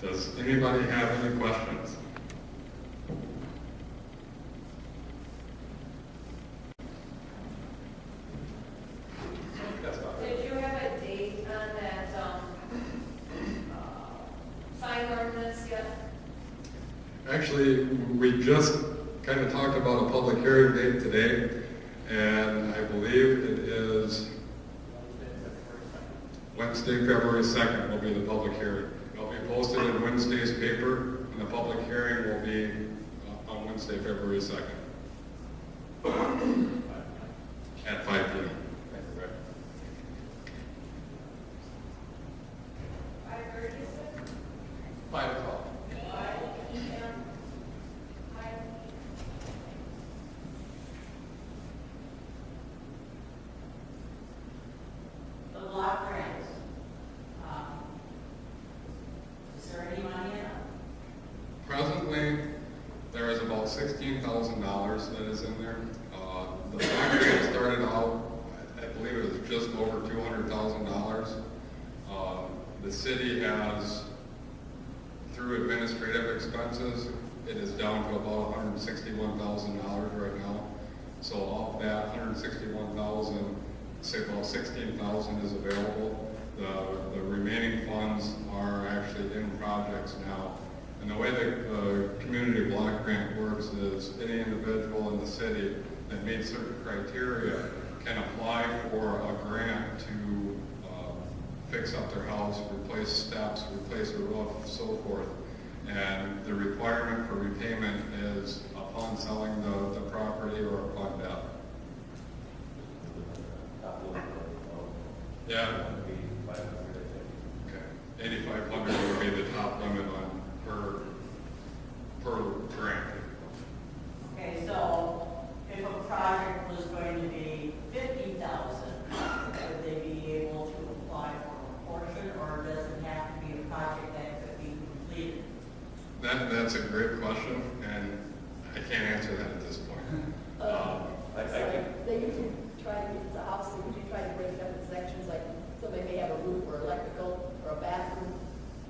Does anybody have any questions? Did you have a date on that sign ordinance yet? Actually, we just kind of talked about a public hearing date today, and I believe it is Wednesday, February 2nd will be the public hearing. It'll be posted in Wednesday's paper, and the public hearing will be on Wednesday, February 2nd at 5 p.m. 5:30, you said? 5 o'clock. 5 p.m. The block grants. Is there any money in it? Presently, there is about $16,000 that is in there. The block grant started out, I believe it was just over $200,000. The city has, through administrative expenses, it is down to about $161,000 right now. So of that $161,000, say about $16,000 is available. The remaining funds are actually in projects now. And the way the community block grant works is any individual in the city that meets certain criteria can apply for a grant to fix up their house, replace steps, replace a roof, so forth. And the requirement for repayment is upon selling the property or upon death. Yeah. Okay. 8,500 would be the top limit on per grant. Okay, so if a project was going to be 50,000, would they be able to apply for a portion, or does it have to be a project that could be completed? That's a great question, and I can't answer that at this point. They usually try to, if it's a house, they usually try to break it up in sections, like somebody may have a roof or electrical or a bathroom,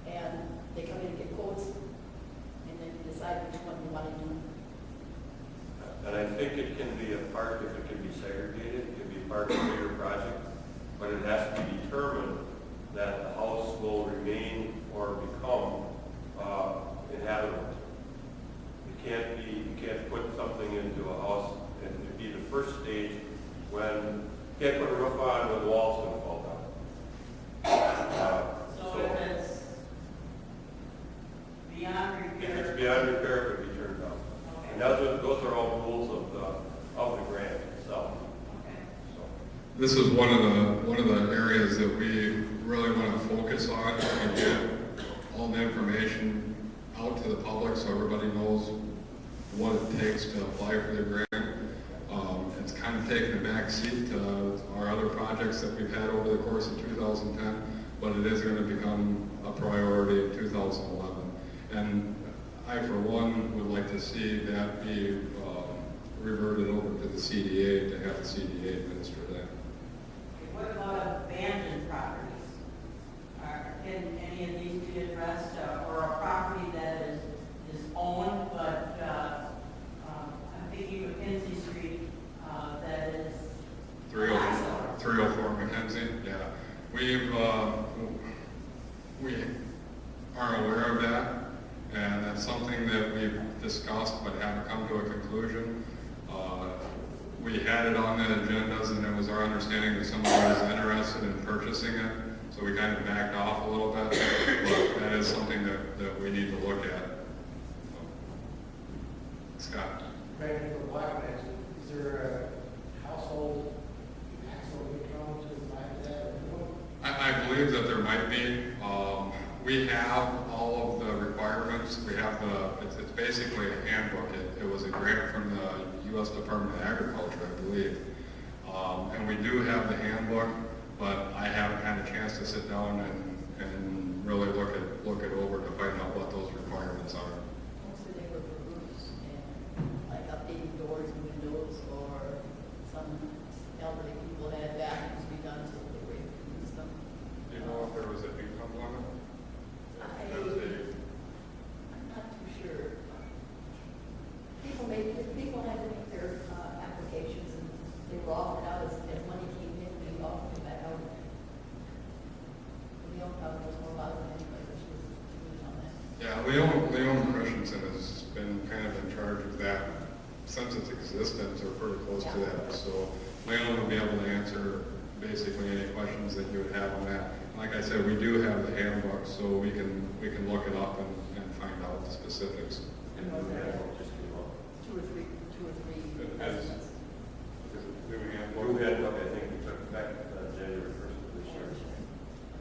and they come in and get quotes, and then you decide which one you want to do. And I think it can be a part, if it can be segregated, it can be part of a bigger project, but it has to be determined that the house will remain or become inhabitable. You can't put something into a house, and it'd be the first stage when, you can't put a roof on when the wall's going to fall down. So if it's beyond repair? If it's beyond repair, it could be turned down. Okay. And those are all rules of the grant itself. Okay. So. This is one of the areas that we really want to focus on and get all the information out to the public so everybody knows what it takes to apply for the grant. It's kind of taken a back seat to our other projects that we've had over the course of 2010, but it is going to become a priority in 2011. And I, for one, would like to see that be reverted over to the CDA to have the CDA administer that. Okay, what about abandoned properties? Can any of these be addressed, or a property that is owned, but I'm thinking McKenzie Street, that is 304 Mackenzie, yeah. We are aware of that, and that's something that we've discussed but haven't come to a conclusion. We had it on the agendas, and it was our understanding that somebody was interested in purchasing it, so we kind of backed off a little bit, but that is something that we need to look at. Scott? Thank you for black grants. Is there a household maximum income to apply to that? I believe that there might be. We have all of the requirements. We have it's basically a handbook. It was a grant from the U.S. Department of Agriculture, I believe. And we do have the handbook, but I haven't had a chance to sit down and really look it over to find out what those requirements are. Mostly they were for roofs and like updating doors and windows, or some elderly people had bathrooms redone so they were able to use them. Do you know if there was a income limit? I Yeah, Leon Christensen has been kind of in charge of that since its existence, or pretty close to that. So Leon will be able to answer basically any questions that you would have on that. Like I said, we do have the handbook, so we can look it up and find out the specifics. And the handbook just came out. Two or three As- estimates. New New handbook. handbook, I think, took effect January 1st of this year.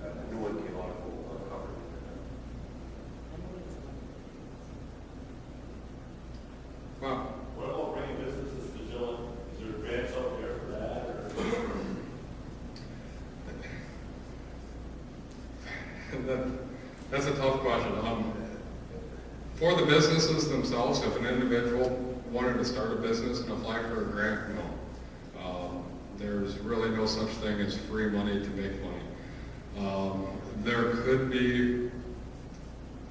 A new one came out of cover. Well, What about bringing businesses to Gillett? Is there grants out there for that, or? that's a tough question. For the businesses themselves, if an individual wanted to start a business and apply for a grant, no. There's really no such thing as free money to make money. There could be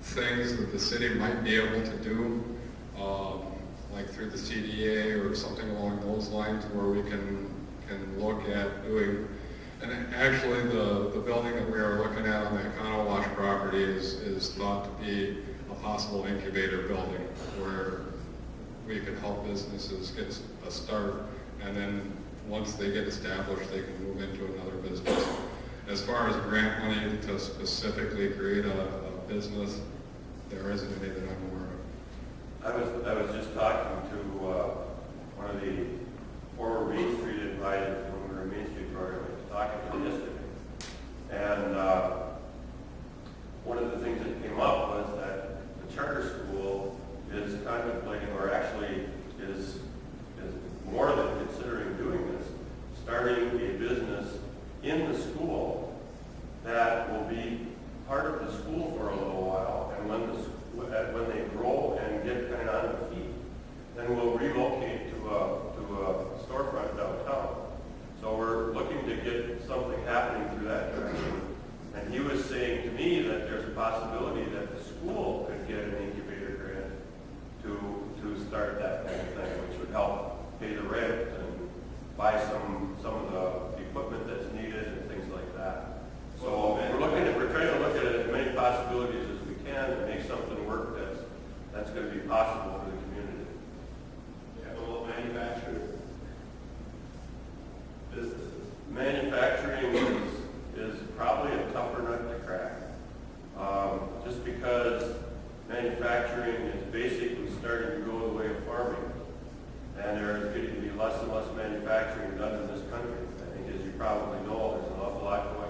things that the city might be able to do, like through the CDA or something along those lines, where we can look at doing. And actually, the building that we are looking at on the Econo Wash property is thought to be a possible incubator building, where we can help businesses get a start, and then once they get established, they can move into another business. As far as grant money to specifically create a business, there isn't any that I'm aware of. I was just talking to one of the former Main Street advisors when we were in Main Street program. I was talking to him yesterday. And one of the things that came up was that the charter school is contemplating, or actually is more than considering doing this, starting a business in the school that will be part of the school for a little while, and when they grow and get kind of on their feet, then we'll relocate to a storefront downtown. So we're looking to get something happening through that direction. And he was saying to me that there's a possibility that the school could get an incubator grant to start that kind of thing, which would help pay the rent and buy some of the equipment that's needed and things like that. So we're trying to look at as many possibilities as we can to make something work that's going to be possible for the community. Yeah, a little manufactured businesses. Manufacturing is probably a tougher nut to crack. Just because manufacturing is basically starting to go the way of farming. And there is getting to be less and less manufacturing done in this country. I think, as you probably know, there's an awful lot going